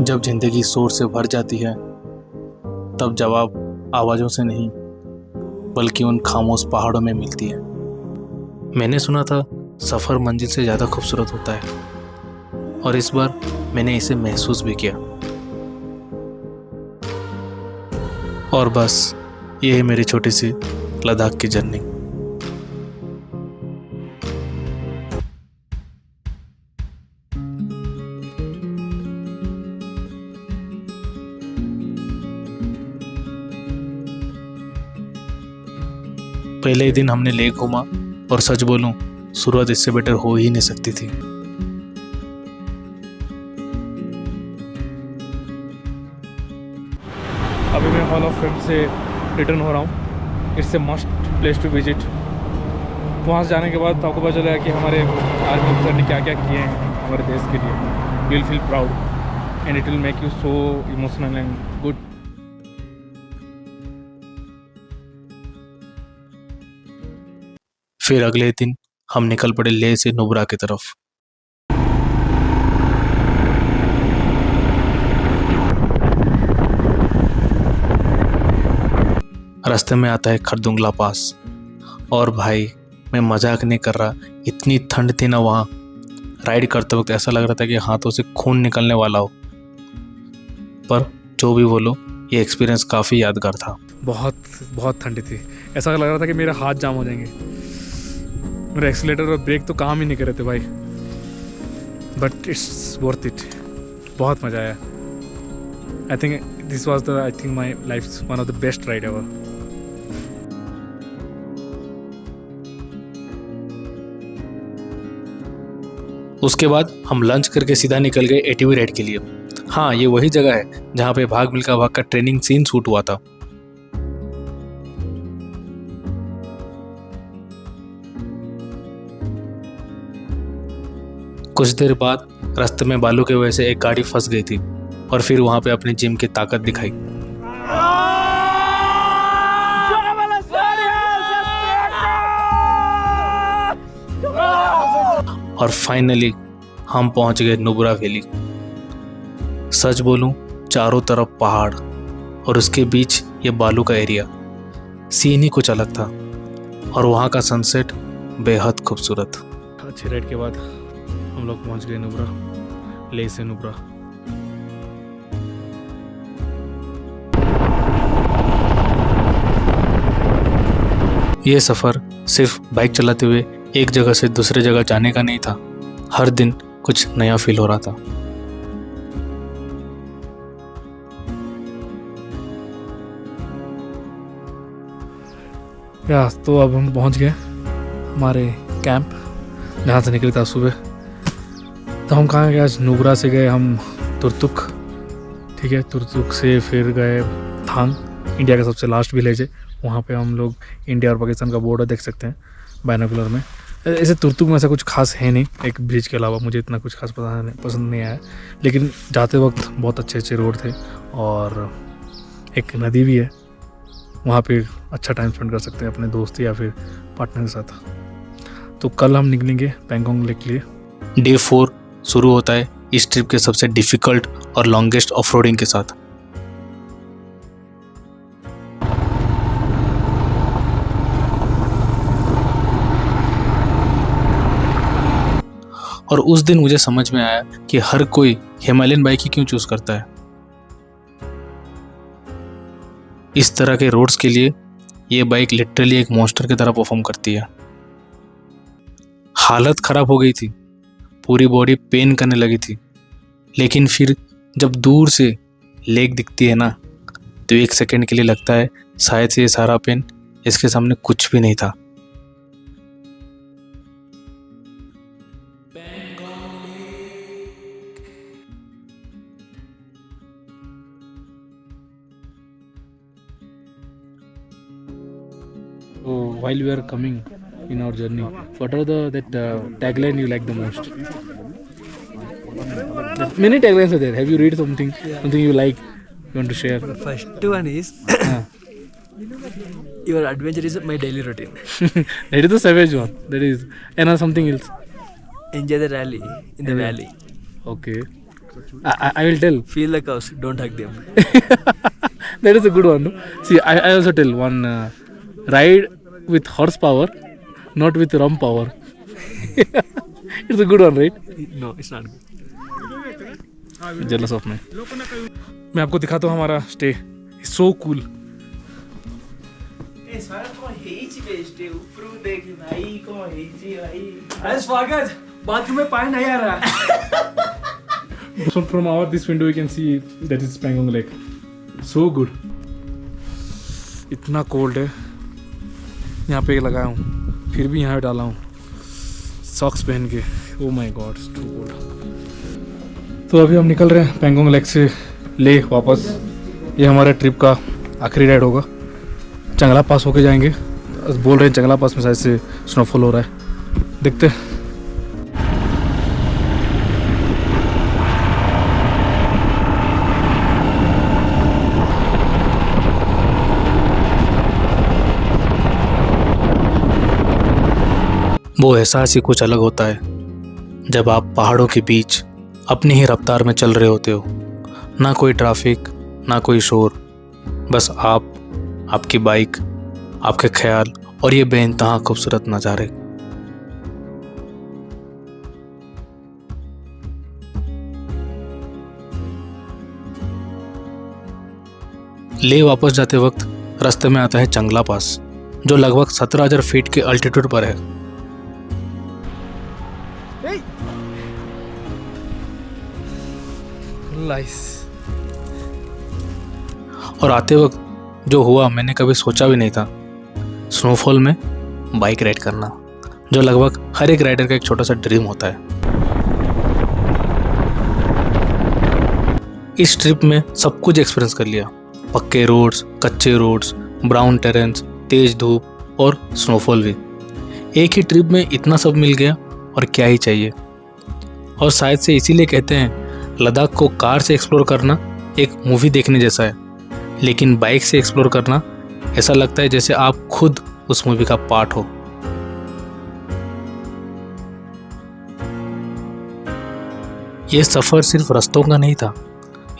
जब जिंदगी शोर से भर जाती है तब जवाब आवाज़ों से नहीं बल्कि उन खामोश पहाड़ों में मिलती है। मैंने सुना था सफ़र मंजिल से ज़्यादा खूबसूरत होता है और इस बार मैंने इसे महसूस भी किया। और बस ये है मेरी छोटी सी लद्दाख की जर्नी। पहले ही दिन हमने लेक घूमा और सच बोलूं शुरुआत इससे बेटर हो ही नहीं सकती थी। अभी मैं हॉल ऑफ फेम से रिटर्न हो रहा हूँ। It's a must place to visit. वहाँ से जाने के बाद आपको पता चलेगा कि हमारे आर्मी ऑफिसर ने क्या क्या किए हैं हमारे देश के लिए। You will feel proud and it will make you so emotional and good. फिर अगले दिन हम निकल पड़े लेह से नुब्रा की तरफ। रास्ते में आता है खरदुंगला पास और भाई मैं मजाक नहीं कर रहा, इतनी ठंड थी ना वहाँ। राइड करते वक्त ऐसा लग रहा था कि हाथों से खून निकलने वाला हो। पर जो भी बोलो ये एक्सपीरियंस काफ़ी यादगार था। बहुत बहुत ठंडी थी। ऐसा लग रहा था कि मेरे हाथ जाम हो जाएंगे। मेरे एक्सीलेटर और ब्रेक तो काम ही नहीं कर रहे थे भाई। But it's worth it. बहुत मज़ा आया। I think this was the my life one of the best ride ever. उसके बाद हम लंच करके सीधा निकल गए एटीवी राइड के लिए। हाँ, ये वही जगह है जहाँ पे भाग मिल्खा भाग का ट्रेनिंग सीन शूट हुआ था। कुछ देर बाद रास्ते में बालू की वजह से एक गाड़ी फंस गई थी और फिर वहां पे अपनी जिम की ताकत दिखाई। और फाइनली हम पहुंच गए नुब्रा वैली। सच बोलूं चारों तरफ पहाड़ और उसके बीच ये बालू का एरिया, सीन ही कुछ अलग था और वहां का सनसेट बेहद खूबसूरत। अच्छे राइड के बाद हम लोग पहुंच गए नुब्रा, लेह से नुब्रा। ये सफ़र सिर्फ बाइक चलाते हुए एक जगह से दूसरे जगह जाने का नहीं था, हर दिन कुछ नया फील हो रहा था। तो अब हम पहुंच गए हमारे कैंप जहाँ से निकले था सुबह। तो हम कहाँ गए आज? नुब्रा से गए हम तुर्तुक। ठीक है, तुर्तुक से फिर गए थांग, इंडिया का सबसे लास्ट विलेज है। वहाँ पे हम लोग इंडिया और पाकिस्तान का बॉर्डर देख सकते हैं बाइनोकुलर में। ऐसे तुर्तुक में ऐसा कुछ खास है नहीं, एक ब्रिज के अलावा मुझे इतना कुछ खास पसंद नहीं आया। लेकिन जाते वक्त बहुत अच्छे अच्छे रोड थे और एक नदी भी है। वहाँ पे अच्छा टाइम स्पेंड कर सकते हैं अपने दोस्त या फिर पार्टनर के साथ। तो कल हम निकलेंगे पैंगोंग लेक के लिए। डे 4 शुरू होता है इस ट्रिप के सबसे डिफिकल्ट और लॉन्गेस्ट ऑफ-रोडिंग के साथ। और उस दिन मुझे समझ में आया कि हर कोई हिमालयन बाइक ही क्यों चूज करता है। इस तरह के रोड्स के लिए ये बाइक लिटरली एक मॉन्स्टर की तरह परफॉर्म करती है। हालत खराब हो गई थी, पूरी बॉडी पेन करने लगी थी, लेकिन फिर जब दूर से लेक दिखती है ना तो एक सेकंड के लिए लगता है शायद से ये सारा पेन इसके सामने कुछ भी नहीं था। So while we are coming in our journey, what are that tagline you like the most? Many taglines are there. Have you read something you like, you want to share? First one is your adventure is my daily routine. That is the savage one. That is, and something else. Enjoy the rally in the valley. Okay. I will tell. Feel the cows, don't hug them. That is a good one. No? See, I also tell one ride with horsepower, not with rum power. It's a good one, right? No, it's not good. Jealous of me. मैं आपको दिखाता हूँ हमारा stay. So cool. अरे स्वागत, bathroom में पानी नहीं आ रहा. So from our this window you can see that is Pangong Lake. So good. इतना कोल्ड है. यहाँ पे लगाया हूँ, फिर भी यहाँ डाला हूँ सॉक्स पहन के. Oh my God, it's too cold. तो अभी हम निकल रहे हैं पैंगोंग लेक से ले वापस. ये हमारे ट्रिप का आखिरी राइड होगा. चंगला पास होके जाएंगे. बोल रहे हैं चंगला पास में शायद से स्नोफॉल हो रहा है. देखते हैं. वो एहसास ही कुछ अलग होता है जब आप पहाड़ों के बीच अपनी ही रफ्तार में चल रहे होते हो. ना कोई ट्रैफिक, ना कोई शोर, बस आप, आपकी बाइक, आपके ख्याल और ये बेइंतहा खूबसूरत नज़ारे. ले वापस जाते वक्त रास्ते में आता है चंगला पास, जो लगभग 17,000 फीट के अल्टीट्यूड पर है. Nice. और आते वक्त जो हुआ मैंने कभी सोचा भी नहीं था. स्नोफॉल में बाइक राइड करना, जो लगभग हर एक राइडर का एक छोटा सा ड्रीम होता है. इस ट्रिप में सब कुछ एक्सपीरियंस कर लिया. पक्के रोड्स, कच्चे रोड्स, ब्राउन टेरेंस, तेज धूप और स्नोफॉल भी. एक ही ट्रिप में इतना सब मिल गया और क्या ही चाहिए. और शायद से इसीलिए कहते हैं लद्दाख को कार से एक्सप्लोर करना एक मूवी देखने जैसा है, लेकिन बाइक से एक्सप्लोर करना ऐसा लगता है जैसे आप खुद उस मूवी का पार्ट हो. ये सफ़र सिर्फ रास्तों का नहीं था,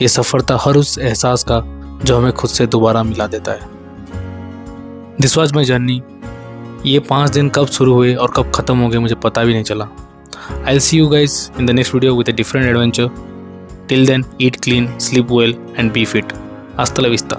ये सफ़र था हर उस एहसास का जो हमें खुद से दोबारा मिला देता है. This was my journey. ये 5 दिन कब शुरू हुए और कब ख़त्म हो गए मुझे पता भी नहीं चला. I'll see you guys in the next video with a different adventure. Till then, eat clean, sleep well and be fit. Hasta la vista.